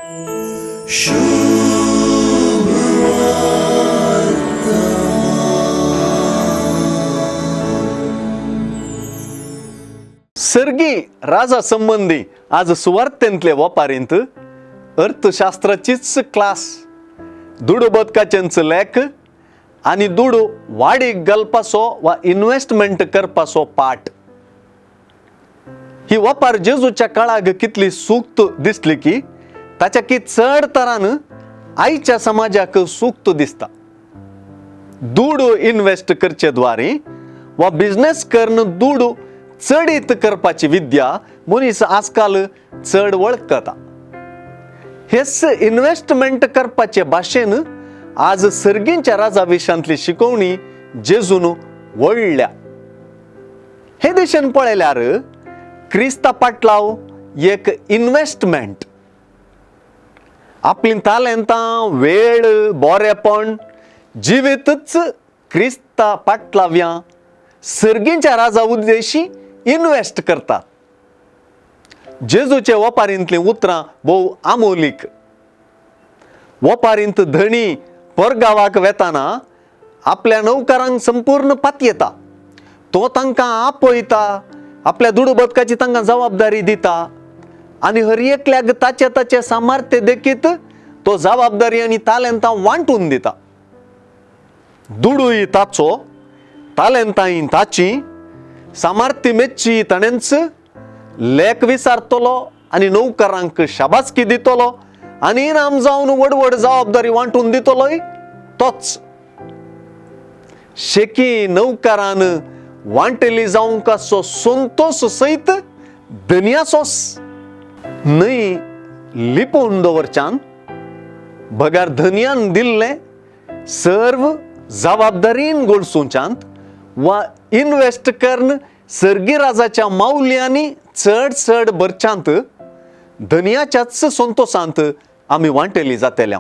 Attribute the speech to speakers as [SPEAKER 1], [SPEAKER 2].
[SPEAKER 1] सर्गी राजा संबंधी आज सुवार्थेंतले वपारींत अर्थशास्त्राचीच क्लास दुडू बदकाचेंच लेख आणि दुडू वाडीक घालपाचो वा इन्व्हेस्टमेंट करपाचो पाठ ही वपार जेजूच्या काळाक कितली सूक्त दिसली की ताच्या की चड तरान आईच्या समाजाक सूक्त दिसता. दुडू इन्व्हेस्ट करचे द्वारे वा बिझनेस करून दुडू चडीत करपाची विद्या मनीस आजकाल चड वळखता. हेच इन्व्हेस्टमेंट करपाचे भाशेन आज सर्गींच्या राजा विशांतली शिकवणी जेजून वळल्या. हे दिशेन पळयल्यार क्रिस्ता पाटलाव एक इन्व्हेस्टमेंट. आपली तालेंतां वेळ बोरेपण जिवीतच क्रिस्ता पाटलाव्या सर्गींच्या राजा उद्देशी इन्व्हेस्ट करतात. जेजूचे वपारींतली उतरां भोव आमोलीक. वपारींत धणी परगावाक वेताना आपल्या नौकरांक संपूर्ण पातयेता. तो तांकां आपयता, आपल्या दुडू बदकाची तांकां जबाबदारी दिता आनी हर एकल्याक ताचे सामर्थ्य देखीत तो जबाबदारी आनी तालेंतां वांटून दिता. दुडूय ताचो, तालेंतांय ताची, सामर्थ्य मेच्ची ताणेंच, लेख विचारतलो आनी नौकरांक शाबासकी दितलो आनी इनाम जावन वडवड जबाबदारी वांटून दितलोय तोच. शेकी नौकरान वांटेली जावंक असो संतोष सयत धन्याचोस न्हय लिपोवन दवरच्यान भगार धन्यान दिल्ले सर्व जबाबदारीन गोडसूंच्यान वा इन्व्हेस्ट करून सर्गी राजाच्या माऊल्यांनी चड चड भरच्यांत धन्याच्याच संतोषांत आमी वांटेली जातल्या.